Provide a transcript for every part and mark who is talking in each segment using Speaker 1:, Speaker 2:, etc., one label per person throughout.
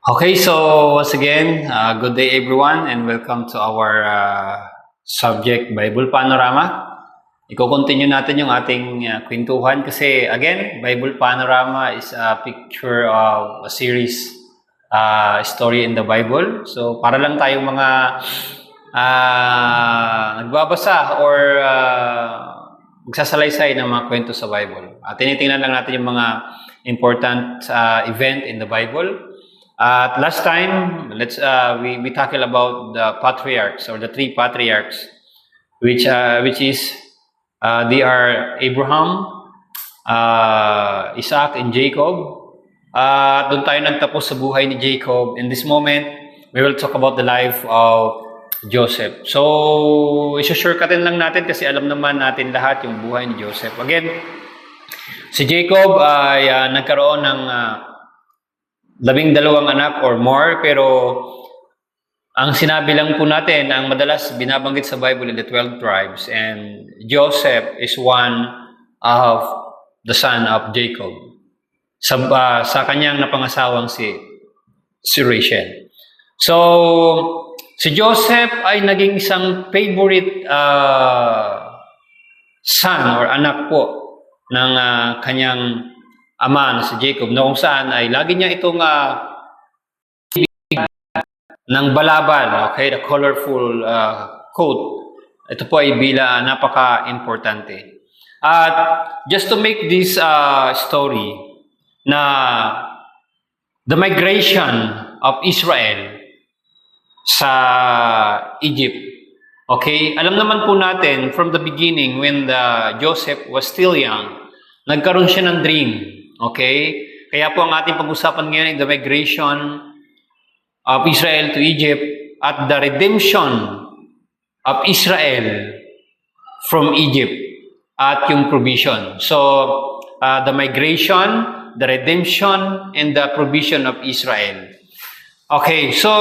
Speaker 1: Okay, so once again, good day everyone and welcome to our subject Bible Panorama. Iko-continue natin yung ating kwentuhan kasi again, Bible Panorama is a picture of a series story in the Bible. So para lang tayong mga nagbabasa or magsasalaysay ng mga kwento sa Bible. Tinitingnan lang natin yung mga important event in the Bible. Last time, we tackled about the patriarchs or the three patriarchs, which is they are Abraham, Isaac, and Jacob. Doon tayo nagtapos sa buhay ni Jacob. In this moment, we will talk about the life of Joseph. So, isa-shortcutin lang natin kasi alam naman natin lahat yung buhay ni Joseph. Again, si Jacob ay nagkaroon ng 12 anak or more, pero ang sinabi lang po natin, ang madalas binabanggit sa Bible in the 12 tribes, and Joseph is one of the son of Jacob sa kanyang napangasawang si Rachel. So, si Joseph ay naging isang favorite son or anak po ng kanyang ama na si Jacob, na kung saan ay lagi niya itong ng balabal, okay, the colorful coat. Ito po ay napaka-importante. At just to make this story na the migration of Israel sa Egypt. Okay, alam naman po natin from the beginning when Joseph was still young, nagkaroon siya ng dream. Okay? Kaya po ang ating pag-usapan ngayon ay the migration of Israel to Egypt at the redemption of Israel from Egypt at yung provision. So, the migration, the redemption, and the provision of Israel. Okay, so,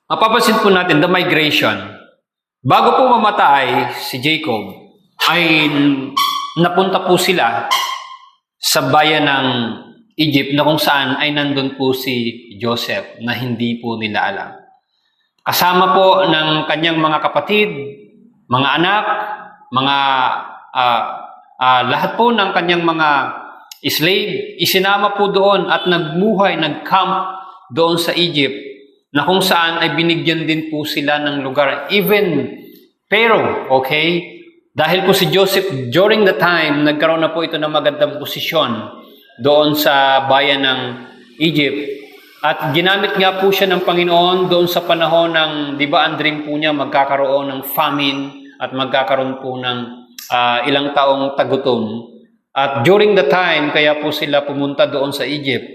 Speaker 1: mapapansin po natin, the migration. Bago po mamatay si Jacob, ay napunta po sila sa bayan ng Egypt na kung saan ay nandun po si Joseph na hindi po nila alam. Kasama po ng kanyang mga kapatid, mga anak, mga lahat po ng kanyang mga slave, isinama po doon at nagmuhay, nag-camp doon sa Egypt na kung saan ay binigyan din po sila ng lugar. Even Pharaoh, okay? Dahil po si Joseph, during the time, nagkaroon na po ito ng magandang posisyon doon sa bayan ng Egypt. At ginamit nga po siya ng Panginoon doon sa panahon ng, di ba, ang dream po niya, magkakaroon ng famine at magkakaroon po ng ilang taong tagutom. At during the time, kaya po sila pumunta doon sa Egypt,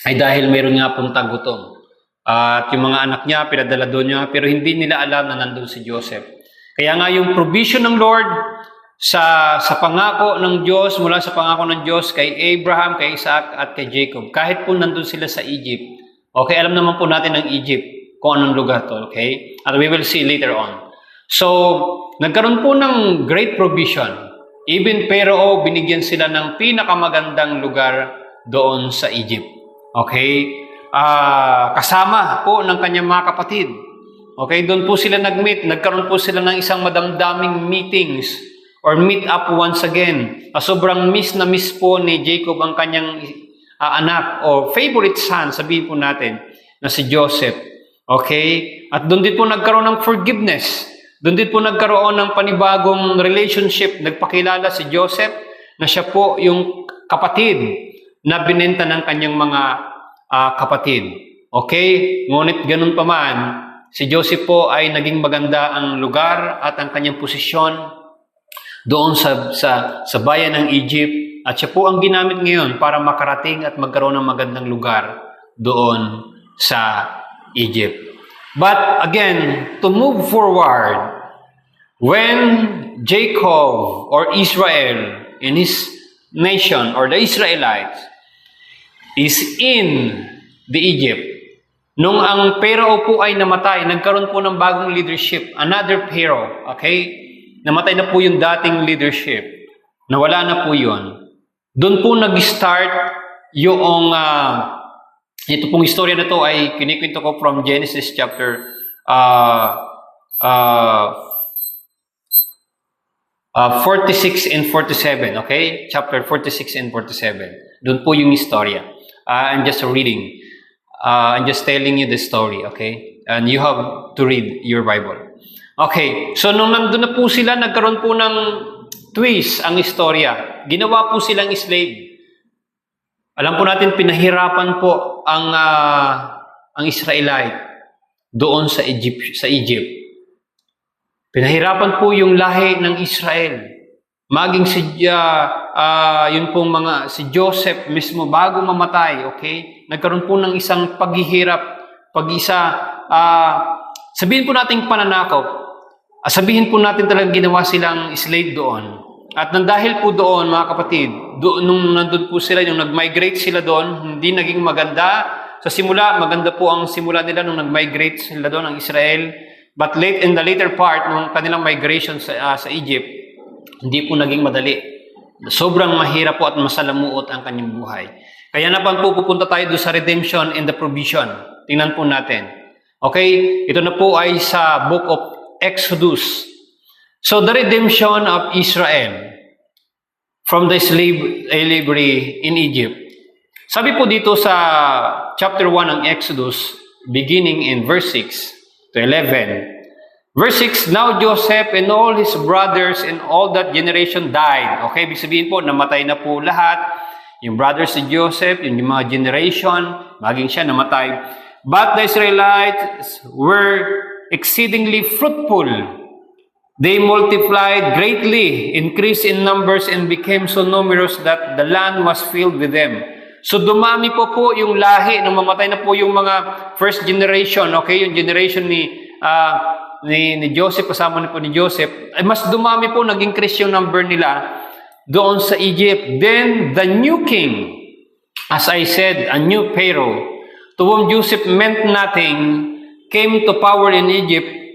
Speaker 1: ay dahil mayroon nga pong tagutom. At yung mga anak niya, pinadala doon niya, pero hindi nila alam na nandun si Joseph. Kaya nga yung provision ng Lord sa pangako ng Diyos, mula sa pangako ng Diyos kay Abraham, kay Isaac, at kay Jacob, kahit po nandun sila sa Egypt, okay, alam naman po natin ng Egypt kung anong lugar to, okay? And we will see later on. So, nagkaroon po ng great provision. Even Pharaoh, binigyan sila ng pinakamagandang lugar doon sa Egypt. Okay? Kasama po ng kanyang mga kapatid. Okay, doon po sila nag-meet. Nagkaroon po sila ng isang madamdaming meetings or meet up once again. Sobrang miss na miss po ni Jacob ang kanyang anak o favorite son, sabihin po natin, na si Joseph. Okay? At doon din po nagkaroon ng forgiveness. Doon din po nagkaroon ng panibagong relationship. Nagpakilala si Joseph na siya po yung kapatid na binenta ng kanyang mga kapatid. Okay? Ngunit ganun pa man, si Joseph po ay naging maganda ang lugar at ang kanyang posisyon doon sa bayan ng Egypt. At siya po ang ginamit ngayon para makarating at magkaroon ng magandang lugar doon sa Egypt. But again, to move forward, when Jacob or Israel in his nation or the Israelites is in the Egypt, nung ang Pharaoh po ay namatay, nagkaroon po ng bagong leadership, another Pharaoh, okay? Namatay na po yung dating leadership. Nawala na po yun. Doon po nag-start yung Ito pong istorya na to ay kinikwento ko from Genesis chapter uh, uh, 46 and 47, okay? Chapter 46 and 47. Doon po yung istorya. I'm just reading. I'm just telling you the story, okay? And you have to read your Bible. Okay, so nung nandun na po sila, nagkaroon po ng twist ang istorya. Ginawa po silang slave. Alam po natin, pinahirapan po ang Israelite doon sa Egypt. Pinahirapan po yung lahi ng Israel. Maging si Joseph mismo bago mamatay, okay? Nagkaroon po ng isang paghihirap, sabihin po natin pananakop. Sabihin po natin talagang ginawa silang slave doon. At dahil po doon, mga kapatid, nung nandun po sila, nung nag-migrate sila doon, hindi naging maganda. Sa simula, maganda po ang simula nila nung nag-migrate sila doon, ang Israel. But in the later part, nung kanilang migration sa Egypt, hindi po naging madali. Sobrang mahirap po at masalamuot ang kanyang buhay. Kaya naman po pupunta tayo doon sa redemption and the provision. Tingnan po natin. Okay? Ito na po ay sa book of Exodus. So the redemption of Israel from the slavery in Egypt. Sabi po dito sa chapter 1 ng Exodus, beginning in verse 6 to 11. Verse 6, now Joseph and all his brothers and all that generation died. Okay, ibig sabihin po, namatay na po lahat. Yung brothers ni Joseph, yung mga generation, maging siya namatay. But the Israelites were exceedingly fruitful. They multiplied greatly, increased in numbers, and became so numerous that the land was filled with them. So dumami po yung lahi, nung mamatay na po yung mga first generation, okay, yung generation ni Joseph, kasama na po ni Joseph, ay mas dumami po, nag-increase yung number nila doon sa Egypt. Then the new king, as I said, a new Pharaoh, to whom Joseph meant nothing, came to power in Egypt.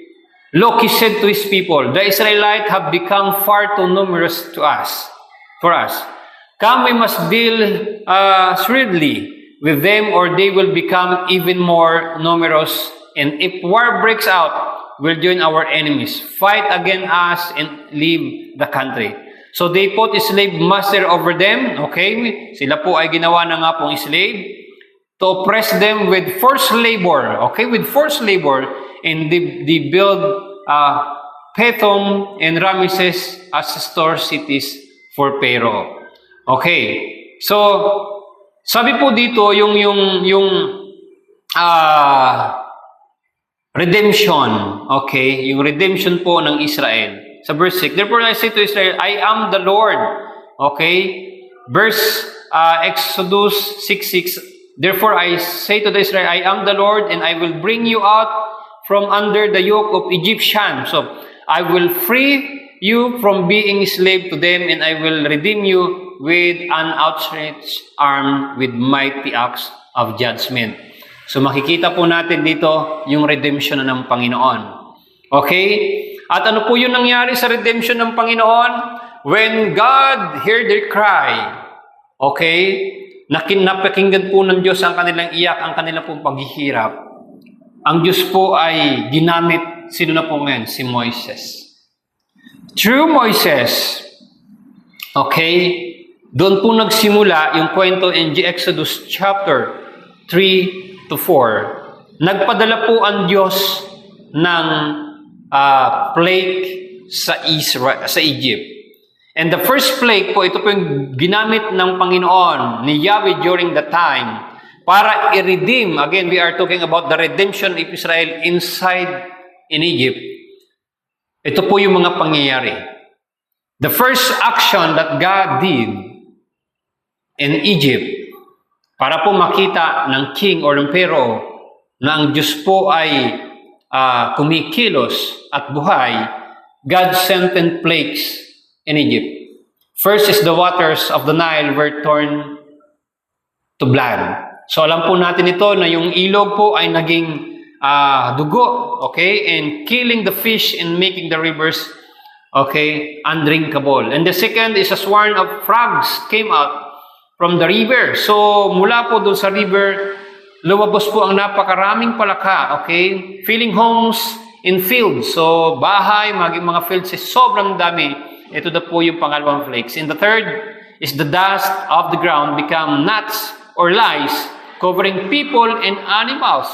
Speaker 1: Look, he said to his people, the Israelites have become far too numerous for us. Come, we must deal shrewdly with them, or they will become even more numerous. And if war breaks out, we'll join our enemies, fight against us, and leave the country. So they put a slave master over them. Okay, sila po ay ginawa na nga pong slave to oppress them with forced labor. Okay, with forced labor. And they build Pithom and Ramesses as store cities for Pharaoh. Okay. So, sabi po dito yung redemption. Okay, yung redemption po ng Israel. Sa verse 6, therefore I say to Israel, I am the Lord. Okay? Verse Exodus 6:6, therefore I say to the Israel, I am the Lord, and I will bring you out from under the yoke of Egyptian. So, I will free you from being slave to them, and I will redeem you with an outstretched arm, with mighty acts of judgment. So, makikita po natin dito yung redemption ng Panginoon. Okay? At ano po yung nangyari sa redemption ng Panginoon? When God heard their cry, okay, napakinggan po ng Diyos ang kanilang iyak, ang kanilang pong paghihirap. Ang Diyos po ay ginamit, sino na po ngayon? Si Moises. Through Moises, okay, doon po nagsimula yung kwento in Exodus chapter 3 to 4. Nagpadala po ang Diyos ng plague sa Egypt. And the first plague po, ito po yung ginamit ng Panginoon ni Yahweh during the time para i-redeem. Again, we are talking about the redemption of Israel inside in Egypt. Ito po yung mga pangyayari. The first action that God did in Egypt para po makita ng king or ng Pharaoh na ang Diyos po ay kumikilos at buhay, God sent 10 plagues in Egypt. First is the waters of the Nile were turned to blood. So alam po natin ito na yung ilog po ay naging dugo, okay? And killing the fish and making the rivers, okay, undrinkable. And the second is a swarm of frogs came out from the river. So mula po doon sa river, lumabas po ang napakaraming palaka, okay? Filling homes in fields. So, bahay, maging mga fields, sobrang dami. Ito na po yung pangalawang plagues. And the third is the dust of the ground become gnats or lice, covering people and animals.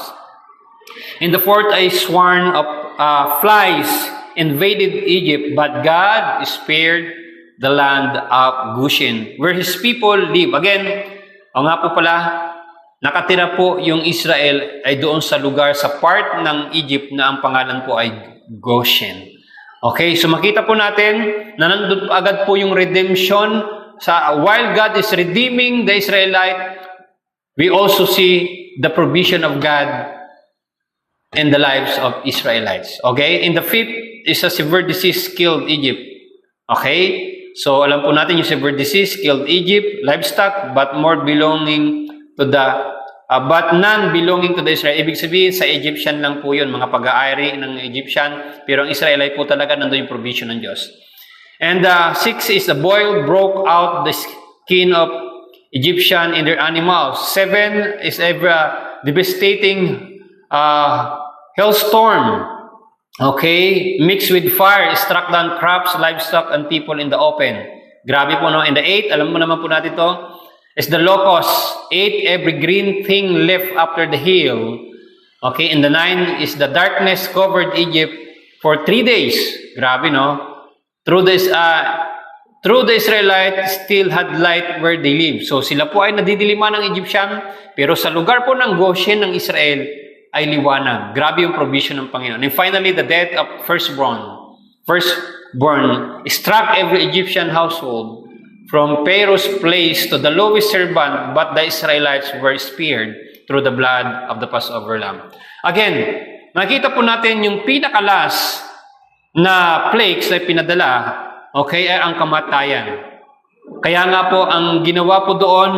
Speaker 1: And the fourth, a swarm of flies invaded Egypt, but God spared the land of Goshen, where His people live. Again, nga po pala, nakatira po yung Israel ay doon sa lugar, sa part ng Egypt na ang pangalan po ay Goshen. Okay, so makita po natin na nandun agad po yung redemption. While God is redeeming the Israelite, we also see the provision of God in the lives of Israelites. Okay, in the fifth is a severe disease killed Egypt. Okay, so alam po natin yung severe disease killed Egypt, livestock, but none belonging to the Israel. Ibig sabihin, sa Egyptian lang po yun, mga pag-aari ng Egyptian, pero ang Israelite po talaga nandun yung provision ng Diyos. And six is the boil broke out the skin of Egyptian and their animals. Seven is a devastating hailstorm, okay, mixed with fire, struck down crops, livestock, and people in the open. Grabe po, no? And the eighth, alam mo naman po natin to, is the locusts ate every green thing left after the hail. Okay, and the nine is the darkness covered Egypt for 3 days. Grabe, no? Through the Israelites still had light where they live. So sila po ay nadidiliman ng Egyptian, pero sa lugar po ng Goshen ng Israel ay liwanag. Grabe yung provision ng Panginoon. And finally, the death of firstborn struck every Egyptian household, from Pharaoh's place to the lowest servant, but the Israelites were spared through the blood of the Passover lamb. Again, nakita po natin yung pinakalas na plagues na pinadala, okay, ay ang kamatayan. Kaya nga po, ang ginawa po doon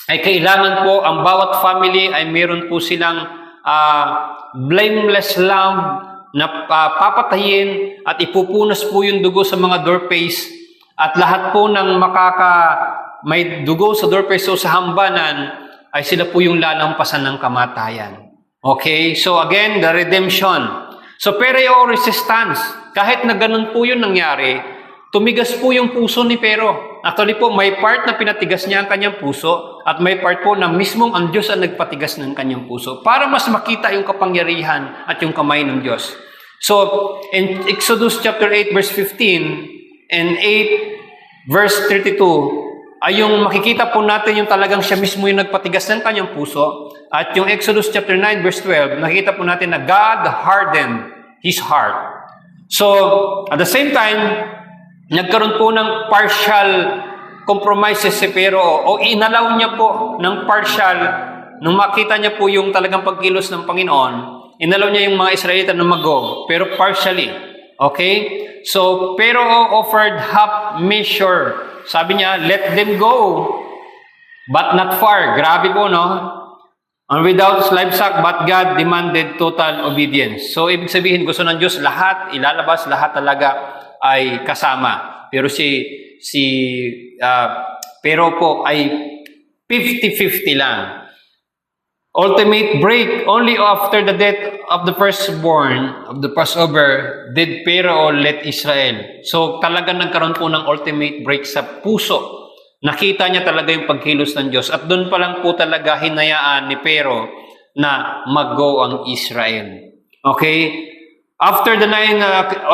Speaker 1: ay kailangan po ang bawat family ay meron po silang blameless lamb na papatayin at ipupunas po yung dugo sa mga doorposts. At lahat po ng may dugo sa doorpost o sa hambanan ay sila po yung lalampasan ng kamatayan. Okay? So again, the redemption. So Pharaoh resistance. Kahit na ganun po yun nangyari, tumigas po yung puso ni Pharaoh. Actually po, may part na pinatigas niya ang kanyang puso at may part po na mismong ang Diyos ang nagpatigas ng kanyang puso para mas makita yung kapangyarihan at yung kamay ng Diyos. So, in Exodus chapter 8 verse 15, and 8 verse 32, ay yung makikita po natin yung talagang siya mismo yung nagpatigas ng kanyang puso. At yung Exodus chapter 9 verse 12, nakikita po natin na God hardened his heart. So, at the same time, nagkaroon po ng partial compromises si Pharaoh o inalaw niya po ng partial nung makita niya po yung talagang pagkilos ng Panginoon. Inalaw niya yung mga Israelita na mag-go, pero partially. Okay? So, Pharaoh offered half measure. Sabi niya, let them go, but not far. Grabe po, no? And without livestock, but God demanded total obedience. So, ibig sabihin, gusto ng Diyos lahat, ilalabas, lahat talaga ay kasama. Pero Pharaoh po ay 50-50 lang. Ultimate break, only after the death of the firstborn of the Passover did Pharaoh let Israel. So talaga nagkaroon po ng ultimate break sa puso. Nakita niya talaga yung pagkilos ng Diyos. At doon pa lang po talaga hinayaan ni Pharaoh na mag-go ang Israel. Okay? After the 9,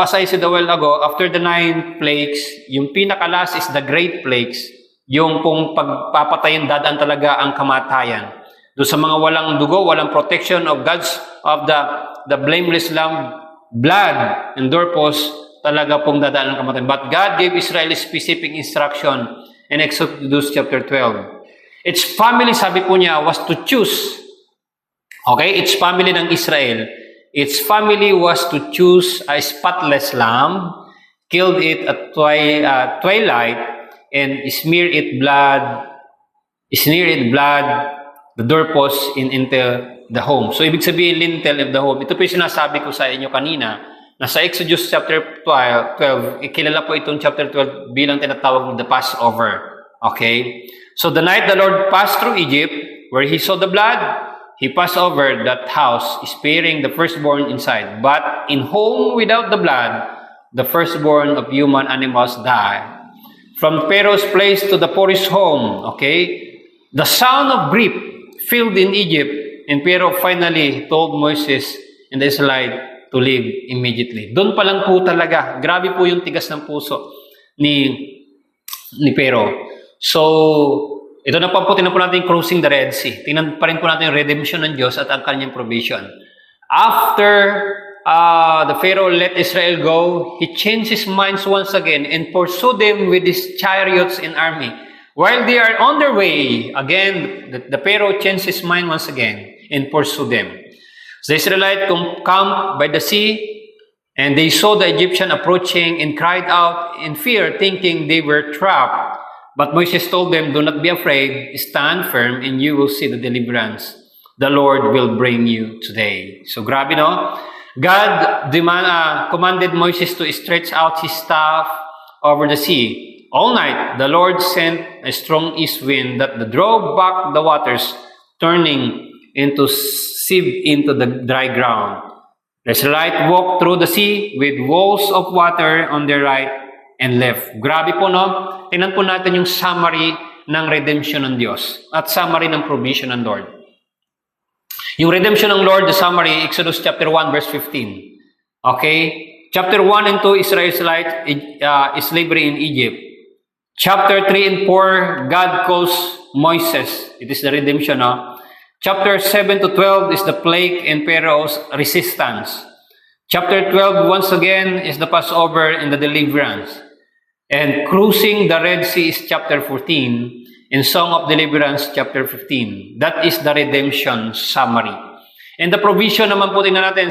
Speaker 1: as I said a while ago, after the 9 plagues, yung pinakalas is the great plagues. Yung pong pagpapatayin, dadaan talaga ang kamatayan. Doon sa mga walang dugo, walang protection of the blameless lamb, blood and doorpost, talaga pong dadaan ang kamatayan. But God gave Israel specific instruction in Exodus chapter 12. Its family, sabi po niya, was to choose. Okay? Its family ng Israel. Its family was to choose a spotless lamb, killed it at twilight, and smear it blood, the doorpost into the home. So, ibig sabihin, lintel of the home. Ito po yung sinasabi ko sa inyo kanina, na sa Exodus chapter 12, kilala po itong chapter 12 bilang tinatawag the Passover. Okay? So, the night the Lord passed through Egypt, where He saw the blood, he passed over that house, sparing the firstborn inside. But in home without the blood, the firstborn of human animals die. From Pharaoh's place to the poorest home, okay? The sound of grief filled in Egypt, and Pharaoh finally told Moses and the Israelites to leave immediately. Doon pa lang po talaga, grabe po yung tigas ng puso ni Pharaoh. So, ito na po tingnan po natin crossing the Red Sea. Tingnan pa rin po natin yung redemption ng Diyos at ang kanyang provision. After the Pharaoh let Israel go, he changed his minds once again and pursued them with his chariots and army. While they are on their way, again, the Pharaoh changed his mind once again and pursued them. So the Israelites camped by the sea, and they saw the Egyptian approaching and cried out in fear, thinking they were trapped. But Moses told them, "Do not be afraid, stand firm, and you will see the deliverance the Lord will bring you today." So grabe, no? God commanded Moses to stretch out his staff over the sea. All night, the Lord sent a strong east wind that drove back the waters, turning into sieve into the dry ground. The Israelites walked through the sea with walls of water on their right and left. Grabe po, no? Tingnan po natin yung summary ng redemption ng Diyos at summary ng provision ng Lord. Yung redemption ng Lord, the summary, Exodus chapter 1, verse 15. Okay? Chapter 1 and 2, Israel's slavery in Egypt. Chapter 3 and 4, God calls Moses. It is the redemption, no? Chapter 7 to 12 is the plague and Pharaoh's resistance. Chapter 12, once again, is the Passover and the deliverance. And cruising the Red Sea is chapter 14. In Song of Deliverance, chapter 15. That is the redemption summary. And the provision naman po tingnan natin,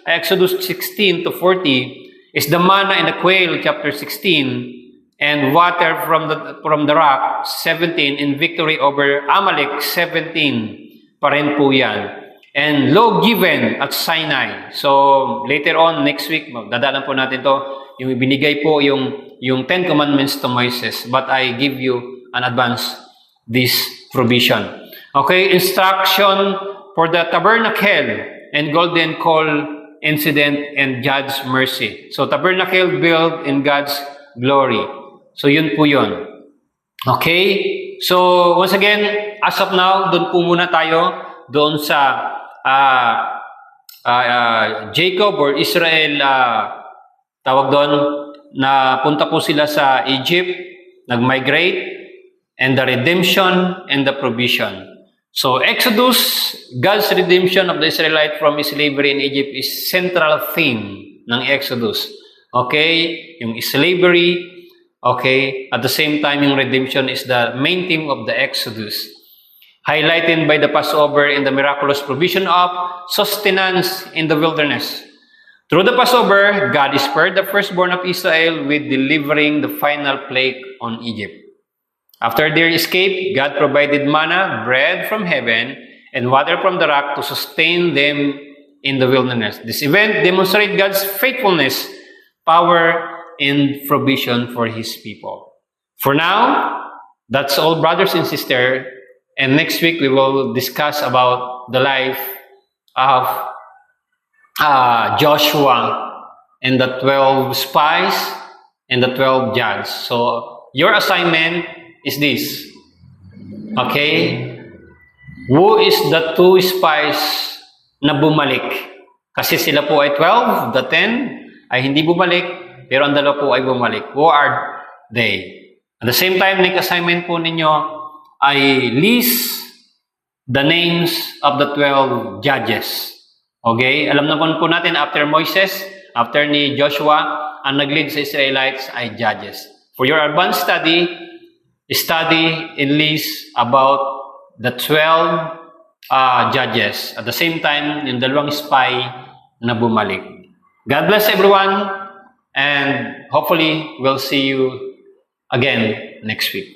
Speaker 1: Exodus 16 to 40, is the manna and the quail, chapter 16. And water from the rock, 17. In victory over Amalek, 17. Pa rin po yan. And law given at Sinai. So, later on, next week, magdadalan po natin to. Yung ibinigay po yung 10 Commandments to Moses. But I give you an advance this provision. Okay, instruction for the tabernacle and golden coal incident and God's mercy. So, tabernacle built in God's glory. So, yun po yun. Okay? So, once again, as of now, doon po muna tayo doon sa Jacob or Israel, tawag doon, na punta po sila sa Egypt, nag-migrate, and the redemption and the provision. So, Exodus, God's redemption of the Israelites from slavery in Egypt is central theme ng Exodus. Okay? Yung slavery, okay? At the same time, yung redemption is the main theme of the Exodus. Highlighted by the Passover and the miraculous provision of sustenance in the wilderness. Through the Passover, God spared the firstborn of Israel with delivering the final plague on Egypt. After their escape, God provided manna, bread from heaven, and water from the rock to sustain them in the wilderness. This event demonstrated God's faithfulness, power, and provision for His people. For now, that's all, brothers and sisters. And next week, we will discuss about the life of Joshua and the 12 spies and the 12 judges. So, your assignment is this. Okay? Who is the 2 spies na bumalik? Kasi sila po ay 12, the 10 ay hindi bumalik, pero ang dalawa po ay bumalik. Who are they? At the same time, next assignment po ninyo ay list the names of the 12 judges. Okay? Alam na po natin, after Moses, after ni Joshua, ang nag-lead sa Israelites ay judges. For your advanced study and list about the 12 judges. At the same time, yung 2 spy na bumalik. God bless everyone, and hopefully we'll see you again next week.